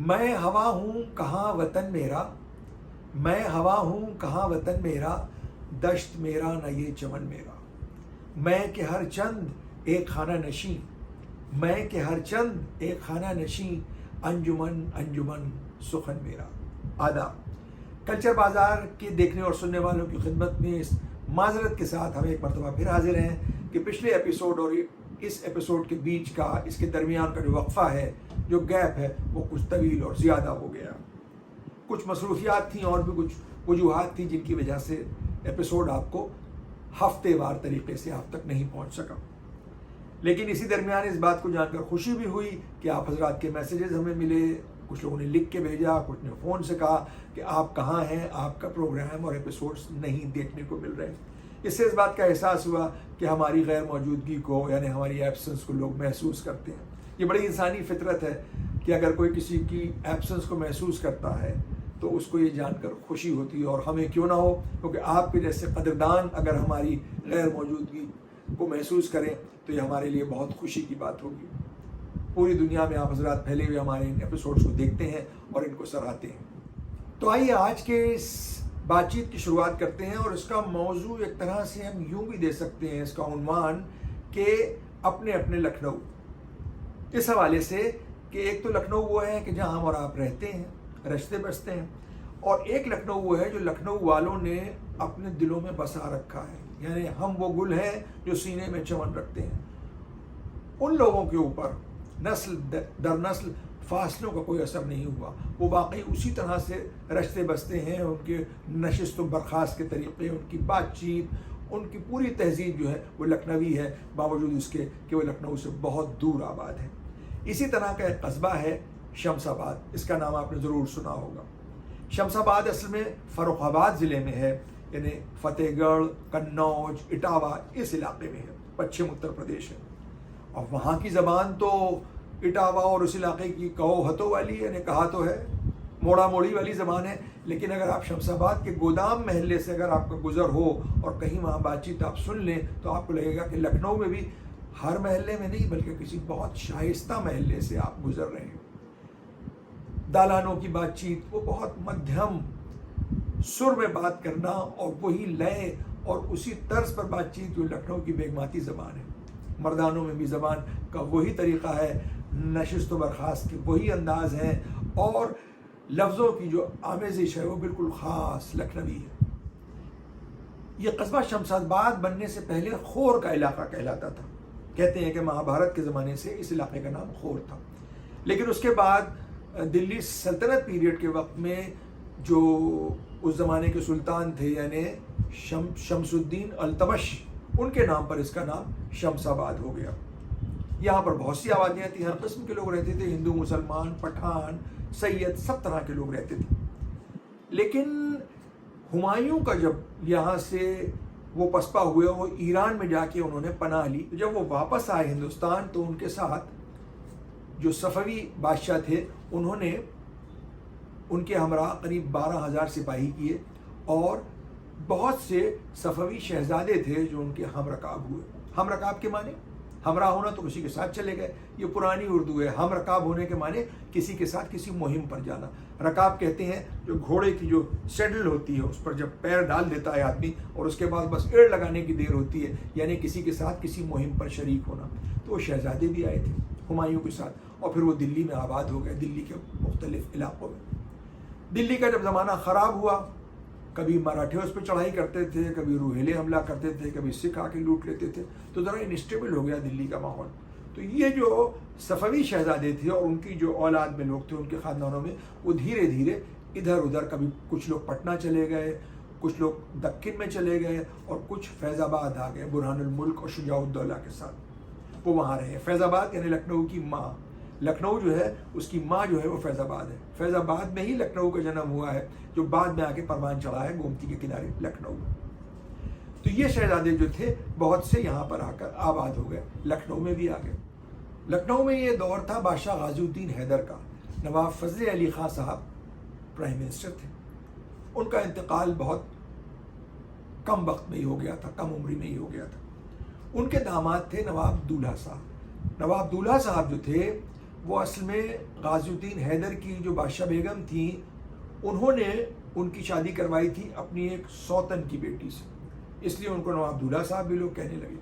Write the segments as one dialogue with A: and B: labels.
A: میں ہوا ہوں کہاں وطن میرا، میں ہوا ہوں کہاں وطن میرا، دشت میرا نہ یہ چمن میرا، میں کہ ہر چند ایک خانہ نشیں، میں کہ ہر چند ایک خانہ نشیں، انجمن انجمن سخن میرا۔ آداب۔ کلچر بازار کے دیکھنے اور سننے والوں کی خدمت میں اس معذرت کے ساتھ ہم ایک مرتبہ پھر حاضر ہیں کہ پچھلے ایپیسوڈ اور اس ایپیسوڈ کے بیچ کا، اس کے درمیان کا جو وقفہ ہے، جو گیپ ہے، وہ کچھ طویل اور زیادہ ہو گیا۔ کچھ مصروفیات تھیں اور بھی کچھ وجوہات تھیں جن کی وجہ سے ایپیسوڈ آپ کو ہفتے وار طریقے سے آپ تک نہیں پہنچ سکا۔ لیکن اسی درمیان اس بات کو جان کر خوشی بھی ہوئی کہ آپ حضرات کے میسیجز ہمیں ملے، کچھ لوگوں نے لکھ کے بھیجا، کچھ نے فون سے کہا کہ آپ کہاں ہیں، آپ کا پروگرام اور ایپیسوڈز نہیں دیکھنے کو مل رہے۔ اس سے اس بات کا احساس ہوا کہ ہماری غیر موجودگی کو، یعنی ہماری ایبسنس کو لوگ محسوس کرتے ہیں۔ یہ بڑی انسانی فطرت ہے کہ اگر کوئی کسی کی ایبسنس کو محسوس کرتا ہے تو اس کو یہ جان کر خوشی ہوتی ہے، اور ہمیں کیوں نہ ہو، کیونکہ آپ کے جیسے قدردان اگر ہماری غیر موجودگی کو محسوس کریں تو یہ ہمارے لیے بہت خوشی کی بات ہوگی۔ پوری دنیا میں آپ حضرات پھیلے ہوئے ہمارے ان ایپیسوڈز کو دیکھتے ہیں اور ان کو سراہتے ہیں۔ تو آئیے آج کے اس بات چیت کی شروعات کرتے ہیں، اور اس کا موضوع ایک طرح سے ہم یوں بھی دے سکتے ہیں، اس کا عنوان کہ اپنے اپنے لکھنؤ، اس حوالے سے کہ ایک تو لکھنؤ وہ ہے کہ جہاں ہم اور آپ رہتے ہیں، رشتے بستے ہیں، اور ایک لکھنؤ وہ ہے جو لکھنؤ والوں نے اپنے دلوں میں بسا رکھا ہے، یعنی ہم وہ گل ہیں جو سینے میں چمن رکھتے ہیں۔ ان لوگوں کے اوپر نسل در نسل فاصلوں کا کوئی اثر نہیں ہوا، وہ واقعی اسی طرح سے رشتے بستے ہیں، ان کے نشست و برخاست کے طریقے، ان کی بات چیت، ان کی پوری تہذیب جو ہے وہ لکھنوی ہے، باوجود اس کے کہ وہ لکھنؤ سے بہت دور آباد ہے۔ اسی طرح کا ایک قصبہ ہے شمس آباد، اس کا نام آپ نے ضرور سنا ہوگا۔ شمس آباد اصل میں فروخ آباد ضلع میں ہے، یعنی فتح گڑھ، قنوج، اٹاوہ اس علاقے میں ہے، پچھم اتر پردیش ہے۔ اور وہاں کی زبان تو اٹاوہ اور اس علاقے کی کہو ہتو والی، یعنی کہا تو ہے، موڑا موڑی والی زبان ہے۔ لیکن اگر آپ شمس آباد کے گودام محلے سے اگر آپ کا گزر ہو اور کہیں وہاں بات چیت آپ سن لیں تو آپ کو لگے گا کہ لکھنؤ میں بھی ہر محلے میں نہیں بلکہ کسی بہت شائستہ محلے سے آپ گزر رہے ہیں۔ دالانوں کی بات چیت، وہ بہت مدھم سر میں بات کرنا، اور وہی لئے اور اسی طرز پر بات چیت جو لکھنؤ کی بیگماتی زبان ہے۔ مردانوں میں بھی زبان کا وہی طریقہ ہے، نشست و برخاست کے وہی انداز ہیں، اور لفظوں کی جو آمیزش ہے وہ بالکل خاص لکھنوی ہے۔ یہ قصبہ شمس آباد بننے سے پہلے خور کا علاقہ کہلاتا تھا۔ کہتے ہیں کہ مہابھارت کے زمانے سے اس علاقے کا نام خور تھا، لیکن اس کے بعد دلی سلطنت پیریڈ کے وقت میں جو اس زمانے کے سلطان تھے، یعنی شمس الدین التمش، ان کے نام پر اس کا نام شمس آباد ہو گیا۔ یہاں پر بہت سی آبادیاں تھیں، ہر قسم کے لوگ رہتے تھے، ہندو، مسلمان، پٹھان، سید، سب طرح کے لوگ رہتے تھے۔ لیکن ہمایوں کا جب یہاں سے وہ پسپا ہوئے، وہ ایران میں جا کے انہوں نے پناہ لی، جب وہ واپس آئے ہندوستان تو ان کے ساتھ جو صفوی بادشاہ تھے انہوں نے ان کے ہمراہ قریب 12,000 سپاہی کیے، اور بہت سے صفوی شہزادے تھے جو ان کے ہم رکاب ہوئے۔ ہم رکاب کے معنی ہمراہ ہونا تو کسی کے ساتھ چلے گئے، یہ پرانی اردو ہے۔ ہم رکاب ہونے کے معنی کسی کے ساتھ کسی مہم پر جانا۔ رکاب کہتے ہیں جو گھوڑے کی جو سیڈل ہوتی ہے اس پر جب پیر ڈال دیتا ہے آدمی اور اس کے بعد بس ایڑ لگانے کی دیر ہوتی ہے، یعنی کسی کے ساتھ کسی مہم پر شریک ہونا۔ تو وہ شہزادے بھی آئے تھے ہمایوں کے ساتھ، اور پھر وہ دلی میں آباد ہو گئے، دلی کے مختلف علاقوں میں۔ دلی کا جب زمانہ خراب ہوا، کبھی مراٹھے اس پہ چڑھائی کرتے تھے، کبھی روہیلے حملہ کرتے تھے، کبھی سکھ آ کے لوٹ لیتے تھے، تو ذرا انسٹیبل ہو گیا دلی کا ماحول۔ تو یہ جو صفوی شہزادے تھے اور ان کی جو اولاد میں لوگ تھے، ان کے خاندانوں میں، وہ دھیرے دھیرے ادھر ادھر، کبھی کچھ لوگ پٹنہ چلے گئے، کچھ لوگ دکن میں چلے گئے، اور کچھ فیض آباد آ گئے برہان الملک اور شجاع الدولہ کے ساتھ، وہ وہاں رہے۔ فیض آباد یعنی لکھنؤ کی ماں، لکھنؤ جو ہے اس کی ماں جو ہے وہ فیض آباد ہے۔ فیض آباد میں ہی لکھنؤ کا جنم ہوا ہے، جو بعد میں آ کے پروان چڑھا ہے گومتی کے کنارے لکھنؤ میں۔ تو یہ شہزادے جو تھے بہت سے یہاں پر آ کر آباد ہو گئے، لکھنؤ میں بھی آ گئے۔ لکھنؤ میں یہ دور تھا بادشاہ غازی الدین حیدر کا۔ نواب فضل علی خان صاحب پرائم منسٹر تھے، ان کا انتقال بہت کم وقت میں ہی ہو گیا تھا، کم عمری میں ہی ہو گیا تھا۔ ان کے داماد تھے نواب دولہا صاحب۔ نواب دولہا صاحب جو تھے وہ اصل میں غازی الدین حیدر کی جو بادشاہ بیگم تھیں انہوں نے ان کی شادی کروائی تھی اپنی ایک سوتن کی بیٹی سے، اس لیے ان کو نواب دولہ صاحب بھی لوگ کہنے لگے۔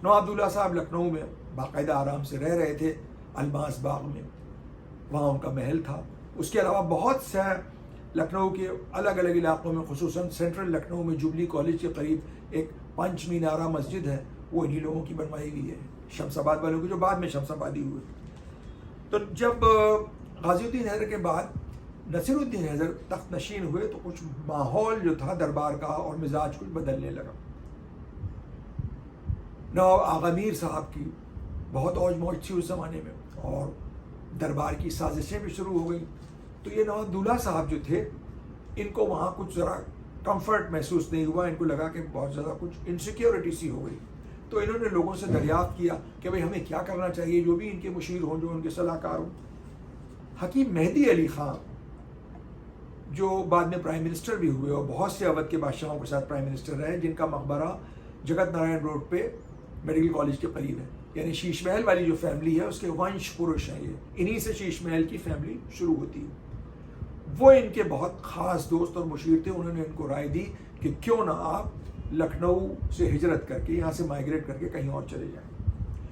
A: نواب دولہ صاحب لکھنؤ میں باقاعدہ آرام سے رہ رہے تھے، الماس باغ میں، وہاں ان کا محل تھا۔ اس کے علاوہ بہت سے لکھنؤ کے الگ الگ علاقوں میں، خصوصاً سینٹرل لکھنؤ میں جوبلی کالج کے قریب ایک پنچ مینارہ مسجد ہے، وہ انہی لوگوں کی بنوائی ہوئی ہے، شمس آباد والوں کی، جو بعد میں شمس آبادی ہوئے۔ تو جب غازی الدین حیدر کے بعد نصیر الدین حیدر تخت نشین ہوئے تو کچھ ماحول جو تھا دربار کا اور مزاج کچھ بدلنے لگا۔ نواب آغا میر صاحب کی بہت اوج موج تھی اس زمانے میں، اور دربار کی سازشیں بھی شروع ہو گئیں۔ تو یہ نواب دولہ صاحب جو تھے، ان کو وہاں کچھ ذرا کمفرٹ محسوس نہیں ہوا، ان کو لگا کہ بہت زیادہ کچھ انسیکیورٹی سی ہو گئی۔ تو انہوں نے لوگوں سے دریافت کیا کہ بھئی ہمیں کیا کرنا چاہیے، جو بھی ان کے مشیر ہوں، جو ان کے صلاح کار ہوں۔ حکیم مہدی علی خان جو بعد میں پرائم منسٹر بھی ہوئے اور بہت سے اودھ کے بادشاہوں کے ساتھ پرائم منسٹر رہے، جن کا مقبرہ جگت نارائن روڈ پہ میڈیکل کالج کے قریب ہے، یعنی شیش محل والی جو فیملی ہے اس کے ونش پرش ہیں، یہ انہی سے شیش محل کی فیملی شروع ہوتی ہے۔ وہ ان کے بہت خاص دوست اور مشیر تھے۔ انہوں نے ان کو رائے دی کہ کیوں نہ آپ لکھنؤ سے ہجرت کر کے، یہاں سے مائیگریٹ کر کے کہیں اور چلے جائیں۔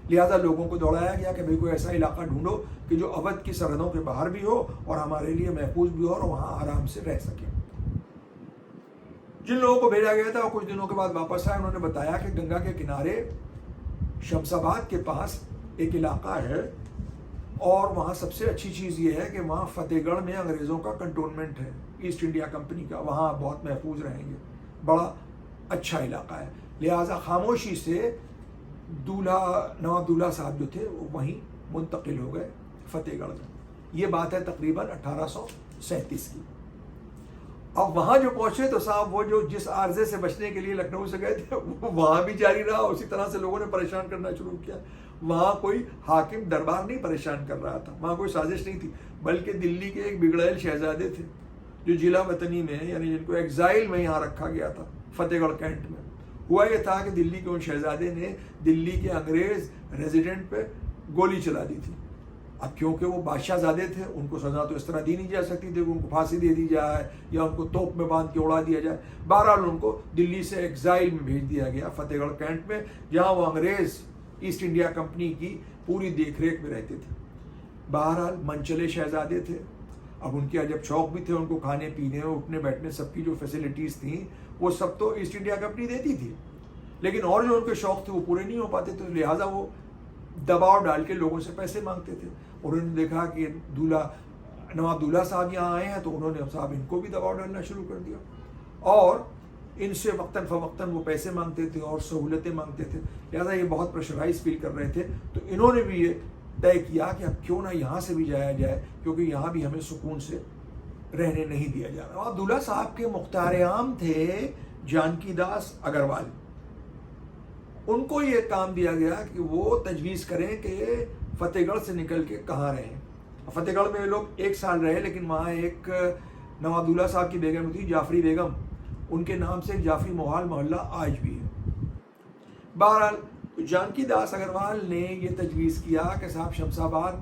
A: لہٰذا لوگوں کو دوڑایا گیا کہ بھئی کوئی ایسا علاقہ ڈھونڈو کہ جو اودھ کی سرحدوں کے باہر بھی ہو اور ہمارے لیے محفوظ بھی ہو اور وہاں آرام سے رہ سکے۔ جن لوگوں کو بھیجا گیا تھا وہ کچھ دنوں کے بعد واپس آئے۔ انہوں نے بتایا کہ گنگا کے کنارے شمس آباد کے پاس ایک علاقہ ہے، اور وہاں سب سے اچھی چیز یہ ہے کہ وہاں فتح گڑھ میں انگریزوں کا کنٹونمنٹ ہے، ایسٹ انڈیا کمپنی کا، وہاں بہت محفوظ رہیں گے، بڑا اچھا علاقہ ہے۔ لہٰذا خاموشی سے نواب دولہ صاحب جو تھے وہ وہیں منتقل ہو گئے فتح گڑھ میں۔ یہ بات ہے تقریباً 1837 کی۔ اب وہاں جو پہنچے تو صاحب وہ جو جس عارضے سے بچنے کے لیے لکھنؤ سے گئے تھے وہ وہاں بھی جاری رہا، اسی طرح سے لوگوں نے پریشان کرنا شروع کیا۔ وہاں کوئی حاکم دربار نہیں پریشان کر رہا تھا، وہاں کوئی سازش نہیں تھی، بلکہ دلی کے ایک بگڑیل شہزادے تھے جو ضلع وطنی میں، یعنی جن کو ایگزائل میں یہاں رکھا گیا تھا فتح گڑھ کینٹ میں۔ ہوا یہ تھا کہ دلی کے ان شہزادے نے دلی کے انگریز ریزیڈنٹ پہ گولی چلا دی تھی۔ اب کیونکہ وہ بادشاہ زادے تھے، ان کو سزا تو اس طرح دی نہیں جا سکتی تھی کہ ان کو پھانسی دے دی جائے یا ان کو توپ میں باندھ کے اڑا دیا جائے۔ بہرحال ان کو دلی سے ایگزائل میں بھیج دیا گیا فتح گڑھ کینٹ میں، جہاں وہ انگریز ایسٹ انڈیا کمپنی کی پوری دیکھ ریکھ میں رہتے تھے۔ بہرحال منچلے شہزادے تھے، اب ان کے عجب شوق بھی تھے، ان کو کھانے پینے اٹھنے بیٹھنے سب کی جو فیسلٹیز تھیں وہ سب تو ایسٹ انڈیا کمپنی دیتی تھی، لیکن اور جو ان کے شوق تھے وہ پورے نہیں ہو پاتے تھے، لہٰذا وہ دباؤ ڈال کے لوگوں سے پیسے مانگتے تھے۔ اور انہوں نے دیکھا کہ نواب دولہ صاحب یہاں آئے ہیں تو انہوں نے صاحب ان کو بھی دباؤ ڈالنا شروع کر دیا، اور ان سے وقتاً فوقتاً وہ پیسے مانگتے تھے اور سہولتیں مانگتے تھے، لہٰذا یہ بہت پریشرائز فیل کر رہے تھے۔ تو انہوں نے بھی یہ طے کیا کہ اب کیوں نہ یہاں سے بھی جایا جائے، کیونکہ یہاں بھی ہمیں سکون سے رہنے نہیں دیا جا رہا۔ نواب دولہ صاحب کے مختار عام تھے جانکی داس اگروال۔ ان کو یہ کام دیا گیا کہ وہ تجویز کریں کہ فتح گڑھ سے نکل کے کہاں رہیں۔ فتح گڑھ میں لوگ 1 سال رہے، لیکن وہاں ایک نواب دولہ صاحب کی بیگم تھی جعفری بیگم، ان کے نام سے جعفری محال محلہ آج بھی ہے۔ بہرحال جانکی داس اگروال نے یہ تجویز کیا کہ صاحب شمس آباد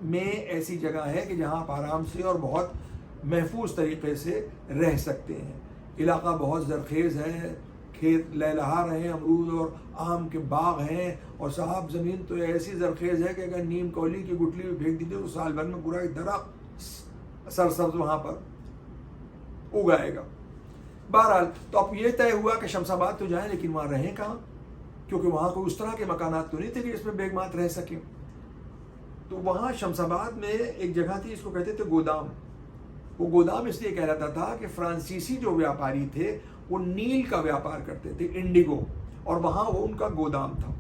A: میں ایسی جگہ ہے کہ جہاں آپ آرام سے اور بہت محفوظ طریقے سے رہ سکتے ہیں، علاقہ بہت زرخیز ہے، کھیت لہلہا رہے ہیں، امرود اور آم کے باغ ہیں، اور صاحب زمین تو ایسی زرخیز ہے کہ اگر نیم کولی کی گٹلی میں پھینک دیتے تو سال بھر میں پورا ایک درخت سرسبز وہاں پر اگائے گا۔ بہرحال تو اب یہ طے ہوا کہ شمس آباد تو جائیں، لیکن وہاں رہیں کہاں، کیونکہ وہاں کوئی اس طرح کے مکانات تو نہیں تھے کہ جس میں بیگمات رہ سکیں۔ تو وہاں شمس آباد میں ایک جگہ تھی، اس کو کہتے تھے گودام۔ وہ گودام اس لیے کہلاتا تھا کہ فرانسیسی جو ویاپاری تھے وہ نیل کا ویاپار کرتے تھے، انڈیگو، اور وہاں وہ ان کا گودام تھا۔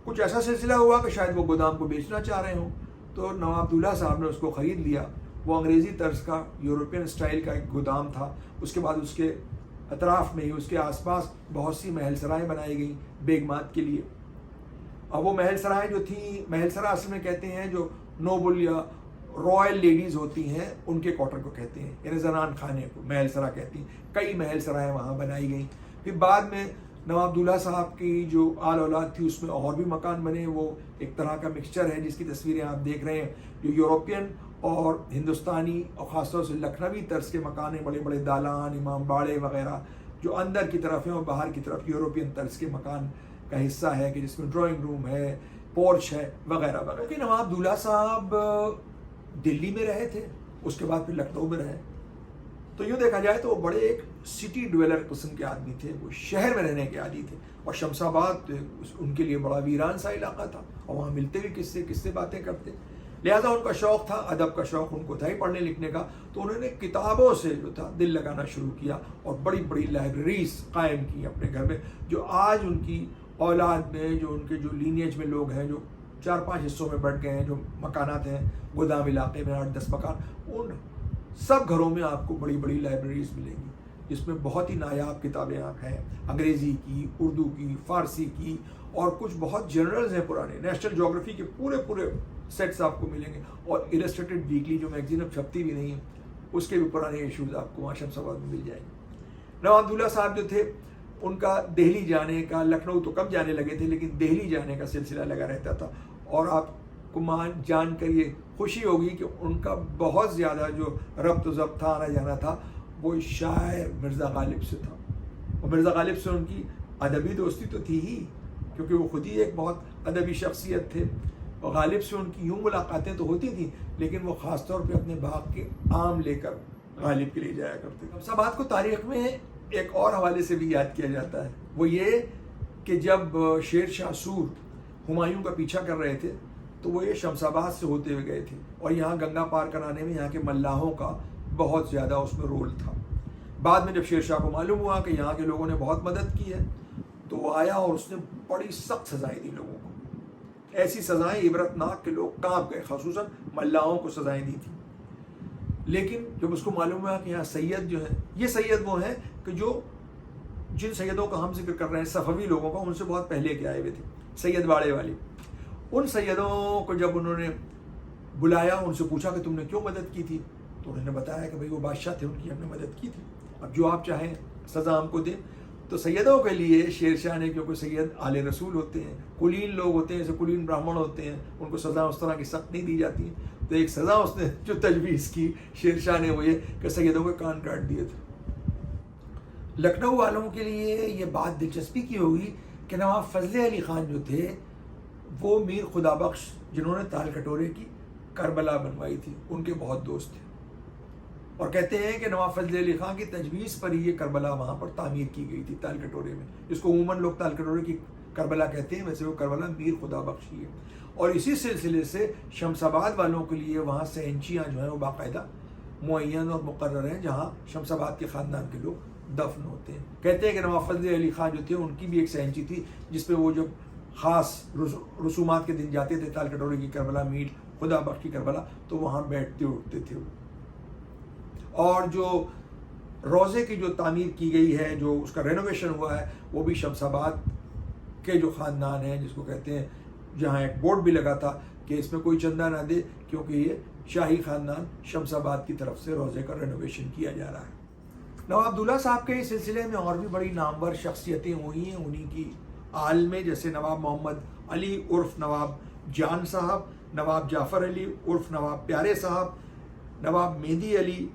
A: کچھ ایسا سلسلہ ہوا کہ شاید وہ گودام کو بیچنا چاہ رہے ہوں، تو نواب دولہ صاحب نے اس کو خرید لیا۔ وہ انگریزی طرز کا یورپین سٹائل کا ایک گودام تھا۔ اس کے بعد اس کے اطراف میں ہی اس کے آس پاس بہت سی محل سرائیں بنائی گئیں بیگمات کے لیے۔ اور وہ محل سرائیں جو تھیں، محل سرا اصل میں کہتے ہیں جو نوبل یا رائل لیڈیز ہوتی ہیں ان کے کوارٹر کو کہتے ہیں، یعنی زنان خانے کو محل سرا کہتی ہیں۔ کئی محل سرائیں وہاں بنائی گئیں۔ پھر بعد میں نواب عبداللہ صاحب کی جو آل اولاد تھی اس میں اور بھی مکان بنے. وہ ایک طرح کا مکسچر ہے جس کی تصویریں آپ دیکھ رہے ہیں, جو یورپین اور ہندوستانی اور خاص طور سے لکھنوی طرز کے مکان ہیں, بڑے بڑے دالان, امام باڑے وغیرہ, جو اندر کی طرف ہیں اور باہر کی طرف یورپین طرز کے مکان کا حصہ ہے کہ جس میں ڈرائنگ روم ہے, پورچ ہے وغیرہ وغیرہ. کہ نواب عبداللہ صاحب دلی میں رہے تھے, اس کے بعد پھر لکھنؤ میں رہے, تو یوں دیکھا جائے تو وہ بڑے ایک سٹی ڈویلر قسم کے آدمی تھے, وہ شہر میں رہنے کے عادی تھے. اور شمس آباد ان کے لیے بڑا ویران سا علاقہ تھا, اور وہاں ملتے بھی کس سے باتیں کرتے. لہٰذا ان کا شوق تھا, ادب کا شوق ان کو تھا ہی پڑھنے لکھنے کا, تو انہوں نے کتابوں سے جو تھا دل لگانا شروع کیا اور بڑی بڑی لائبریریز قائم کی اپنے گھر میں, جو آج ان کی اولاد میں, جو ان کے جو لینیج میں لوگ ہیں, جو 4-5 حصوں میں بٹ گئے ہیں, جو مکانات ہیں گودام علاقے میں 8-10 مکان, ان سب گھروں میں آپ کو بڑی بڑی لائبریریز ملیں گی جس میں بہت ہی نایاب کتابیں ہیں, انگریزی کی, اردو کی, فارسی کی, اور کچھ بہت جرنلز ہیں پرانے, نیشنل جغرافی کے پورے سیٹس آپ کو ملیں گے, اور السٹریٹڈ ویکلی جو میگزین اب چھپتی بھی نہیں ہے اس کے بھی پرانے ایشوز آپ کو وہاں شمس آباد میں مل جائیں گے. نواب عبداللہ صاحب جو تھے ان کا دہلی جانے کا, لکھنؤ تو کم جانے لگے تھے لیکن دہلی جانے کا سلسلہ لگا رہتا تھا, اور آپ کو جان کر یہ خوشی ہوگی کہ ان کا بہت زیادہ جو ربط و ضبط تھا, آنا جانا تھا, وہ شاعر مرزا غالب سے تھا. اور مرزا غالب سے ان کی ادبی دوستی تو تھی ہی, کیونکہ وہ خود ہی ایک بہت ادبی شخصیت تھے, اور غالب سے ان کی یوں ملاقاتیں تو ہوتی تھیں لیکن وہ خاص طور پہ اپنے باغ کے آم لے کر غالب کے لیے جایا کرتے. شمس آباد کو تاریخ میں ایک اور حوالے سے بھی یاد کیا جاتا ہے, وہ یہ کہ جب شیر شاہ سور ہمایوں کا پیچھا کر رہے تھے تو وہ یہ شمس آباد سے ہوتے ہوئے گئے تھے, اور یہاں گنگا پار کرانے میں یہاں کے ملاحوں کا بہت زیادہ اس میں رول تھا. بعد میں جب شیر شاہ کو معلوم ہوا کہ یہاں کے لوگوں نے بہت مدد کی ہے تو وہ آیا اور اس نے بڑی سخت سزائیں دی لوگوں کو, ایسی سزائیں عبرتناک کہ لوگ کانپ گئے, خصوصاً ملاحوں کو سزائیں دی تھی. لیکن جب اس کو معلوم ہوا کہ یہاں سید جو ہیں, یہ سید وہ ہیں کہ جو جن سیدوں کا ہم ذکر کر رہے ہیں صفوی لوگوں کا, ان سے بہت پہلے کے آئے ہوئے تھے, سید باڑے والے, ان سیدوں کو جب انہوں نے بلایا, ان سے پوچھا کہ تم نے کیوں مدد کی تھی, تو انہوں نے بتایا کہ بھئی وہ بادشاہ تھے, ان کی ہم نے مدد کی تھی, اب جو آپ چاہیں سزا ہم کو دیں. تو سیدوں کے لیے شیر شاہ نے, کیونکہ سید آل رسول ہوتے ہیں, کلین لوگ ہوتے ہیں, جیسے کلین براہمن ہوتے ہیں, ان کو سزا اس طرح کی سخت نہیں دی جاتی ہیں, تو ایک سزا اس نے جو تجویز کی شیر شاہ نے وہ یہ کہ سیدوں کے کان کاٹ دیے تھے. لکھنؤ والوں کے لیے یہ بات دلچسپی کی ہوگی کہ نواب فضل علی خان جو تھے وہ میر خدا بخش, جنہوں نے تال کٹورے کی کربلا بنوائی تھی, ان کے بہت دوست تھے, اور کہتے ہیں کہ نواب فضل علی خان کی تجویز پر ہی یہ کربلا وہاں پر تعمیر کی گئی تھی تال کٹورے میں, جس کو عموماً لوگ تال کٹورے کی کربلا کہتے ہیں, ویسے وہ کربلا میر خدا بخش ہی ہے. اور اسی سلسلے سے شمس آباد والوں کے لیے وہاں سینچیاں جو ہیں وہ باقاعدہ معین اور مقرر ہیں, جہاں شمس آباد کے خاندان کے لوگ دفن ہوتے ہیں. کہتے ہیں کہ نواب فضل علی خان جو تھے ان کی بھی ایک سینچی تھی جس پہ وہ جب خاص رسومات کے دن جاتے تھے تال کٹورے کی کربلا, میر خدا بخش کی کربلا, تو وہاں بیٹھتے اٹھتے تھے. اور جو روضے کی جو تعمیر کی گئی ہے, جو اس کا رینوویشن ہوا ہے, وہ بھی شمس آباد کے جو خاندان ہیں, جس کو کہتے ہیں, جہاں ایک بورڈ بھی لگا تھا کہ اس میں کوئی چندہ نہ دے کیونکہ یہ شاہی خاندان شمس آباد کی طرف سے روضے کا رینوویشن کیا جا رہا ہے. نواب عبداللہ صاحب کے اس سلسلے میں اور بھی بڑی نامور شخصیتیں ہوئی ہیں انہی کی آل میں, جیسے نواب محمد علی عرف نواب جان صاحب, نواب جعفر علی عرف نواب پیارے صاحب, نواب مہدی علی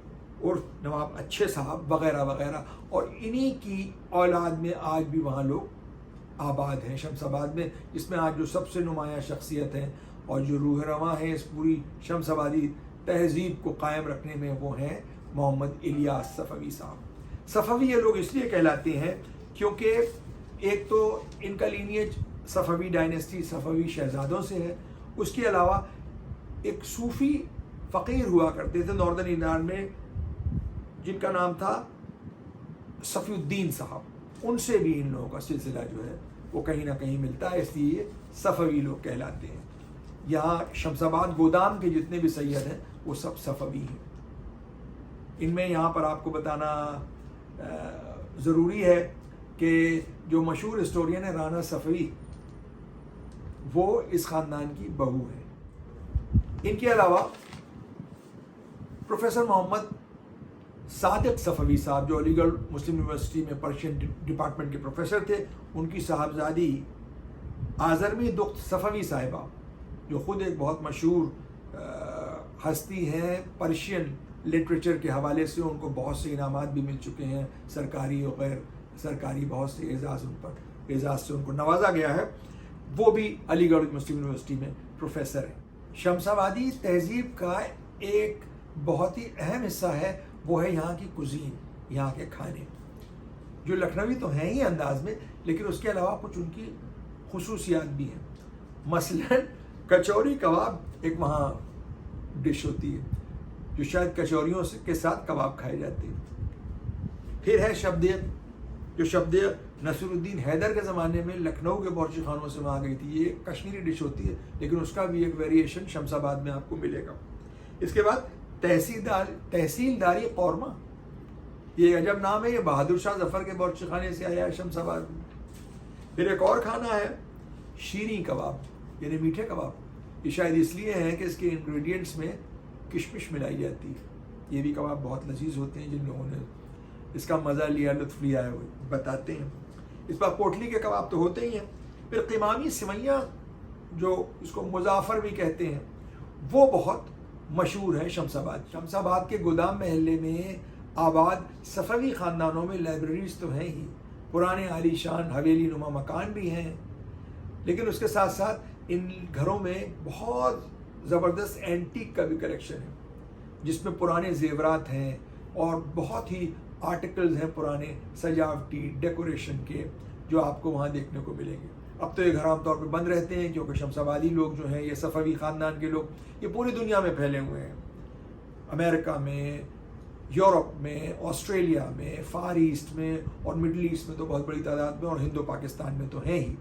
A: عرف نواب اچھے صاحب وغیرہ وغیرہ. اور انہی کی اولاد میں آج بھی وہاں لوگ آباد ہیں شمس آباد میں, جس میں آج جو سب سے نمایاں شخصیت ہیں اور جو روح رواں ہیں اس پوری شمس آبادی تہذیب کو قائم رکھنے میں, وہ ہیں محمد الیاس صفوی صاحب. صفوی یہ لوگ اس لیے کہلاتے ہیں کیونکہ ایک تو ان کا لینیج صفوی ڈائنیسٹی, صفوی شہزادوں سے ہے, اس کے علاوہ ایک صوفی فقیر ہوا کرتے تھے ناردرن ایران میں جن کا نام تھا صفی الدین صاحب, ان سے بھی ان لوگوں کا سلسلہ جو ہے وہ کہیں نہ کہیں ملتا ہے, اس لیے صفوی لوگ کہلاتے ہیں. یہاں شمس آباد گودام کے جتنے بھی سید ہیں وہ سب صفوی ہیں. ان میں یہاں پر آپ کو بتانا ضروری ہے کہ جو مشہور ہسٹورین ہے رانا صفوی, وہ اس خاندان کی بہو ہے. ان کے علاوہ پروفیسر محمد صادق صفوی صاحب جو علی گڑھ مسلم یونیورسٹی میں پرشین ڈپارٹمنٹ کے پروفیسر تھے، ان کی صاحبزادی آزرمی دخت صفوی صاحبہ جو خود ایک بہت مشہور ہستی ہیں پرشین لٹریچر کے حوالے سے، ان کو بہت سے انعامات بھی مل چکے ہیں، سرکاری و غیر سرکاری بہت سے اعزاز سے ان کو نوازا گیا ہے، وہ بھی علی گڑھ مسلم یونیورسٹی میں پروفیسر ہیں۔ شمس آبادی تہذیب کا ایک بہت ہی اہم حصہ ہے، وہ ہے یہاں کی کوزین، یہاں کے کھانے جو لکھنوی تو ہیں ہی انداز میں، لیکن اس کے علاوہ کچھ ان کی خصوصیات بھی ہیں۔ مثلاً کچوری کباب ایک وہاں ڈش ہوتی ہے جو شاید کچوریوں کے ساتھ کباب کھائے جاتے ہیں۔ پھر ہے شبدیق، جو شبدیق نصیر الدین حیدر کے زمانے میں لکھنؤ کے باورچی خانوں سے وہاں گئی تھی، یہ کشمیری ڈش ہوتی ہے لیکن اس کا بھی ایک ویریشن شمس آباد میں آپ کو ملے گا۔ اس کے بعد تحصیلداری قورمہ، یہ عجب نام ہے، یہ بہادر شاہ ظفر کے باورچی خانے سے آیا ہے شمس آباد میں۔ پھر ایک اور کھانا ہے شیریں کباب، یعنی میٹھے کباب، یہ شاید اس لیے ہیں کہ اس کے انگریڈینٹس میں کشمش ملائی جاتی ہے۔ یہ بھی کباب بہت لذیذ ہوتے ہیں، جن لوگوں نے اس کا مزہ لیا، لطف لیا ہے، وہ بتاتے ہیں۔ اس بار پوٹلی کے کباب تو ہوتے ہی ہیں۔ پھر قیمامی سوئیاں جو اس کو مظافر بھی کہتے ہیں، وہ بہت مشہور ہے شمس آباد۔ شمس آباد کے گودام محلے میں آباد صفوی خاندانوں میں لائبریریز تو ہیں ہی، پرانے عالی شان حویلی نما مکان بھی ہیں، لیکن اس کے ساتھ ساتھ ان گھروں میں بہت زبردست اینٹیک کا بھی کلیکشن ہے، جس میں پرانے زیورات ہیں اور بہت ہی آرٹیکلز ہیں پرانے سجاوٹی ڈیکوریشن کے، جو آپ کو وہاں دیکھنے کو ملیں گے۔ اب تو یہ گھر عام طور پہ بند رہتے ہیں کیونکہ شمس آبادی لوگ جو ہیں، یہ صفوی خاندان کے لوگ، یہ پوری دنیا میں پھیلے ہوئے ہیں، امریکہ میں، یورپ میں، آسٹریلیا میں، فار ایسٹ میں اور مڈل ایسٹ میں تو بہت بڑی تعداد میں، اور ہند و پاکستان میں تو ہیں ہی۔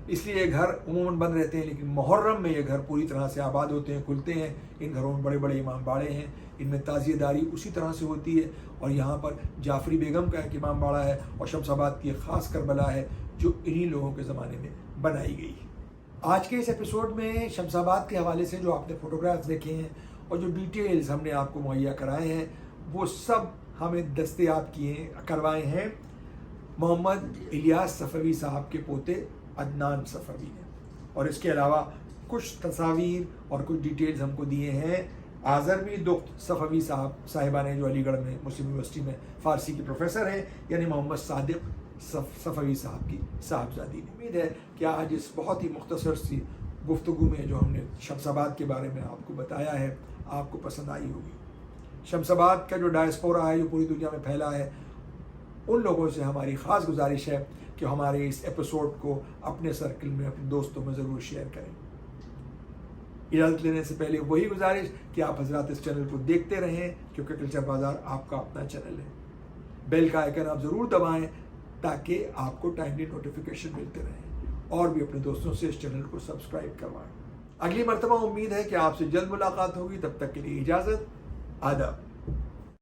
A: اس لیے یہ گھر عموماً بند رہتے ہیں، لیکن محرم میں یہ گھر پوری طرح سے آباد ہوتے ہیں، کھلتے ہیں۔ ان گھروں میں بڑے بڑے امام باڑے ہیں، ان میں تعزیہ داری اسی طرح سے ہوتی ہے، اور یہاں پر جعفری بیگم کا ایک امام باڑہ ہے، اور شمس آباد کی ایک خاص کربلا ہے جو انہی لوگوں کے زمانے میں بنائی گئی۔ آج کے اس ایپیسوڈ میں شمس آباد کے حوالے سے جو آپ نے فوٹوگرافز دیکھے ہیں اور جو ڈیٹیلز ہم نے آپ کو مہیا کرائے ہیں، وہ سب ہمیں دستیاب کروائے ہیں محمد الیاس صفوی صاحب کے پوتے عدنان صفوی نے، اور اس کے علاوہ کچھ تصاویر اور کچھ ڈیٹیلز ہم کو دیے ہیں آزرمی دخت صفوی صاحبہ نے، جو علی گڑھ میں مسلم یونیورسٹی میں فارسی کی پروفیسر ہیں، یعنی محمد صادق صفوی صاحب کی صاحبزادی نے۔ امید ہے کہ آج اس بہت ہی مختصر سی گفتگو میں جو ہم نے شمس آباد کے بارے میں آپ کو بتایا ہے، آپ کو پسند آئی ہوگی۔ شمس آباد کا جو ڈائسپورا ہے، جو پوری دنیا میں پھیلا ہے، ان لوگوں سے ہماری خاص گزارش ہے کہ ہمارے اس ایپیسوڈ کو اپنے سرکل میں، اپنے دوستوں میں ضرور شیئر کریں۔ اجازت لینے سے پہلے وہی گزارش کہ آپ حضرات اس چینل کو دیکھتے رہیں، کیونکہ کلچر بازار آپ کا اپنا چینل ہے۔ بیل کا آئیکن آپ ضرور دبائیں تاکہ آپ کو ٹائملی نوٹیفیکیشن ملتے رہیں، اور بھی اپنے دوستوں سے اس چینل کو سبسکرائب کروائیں۔ اگلی مرتبہ امید ہے کہ آپ سے جلد ملاقات ہوگی، تب تک کے لیے اجازت، آداب۔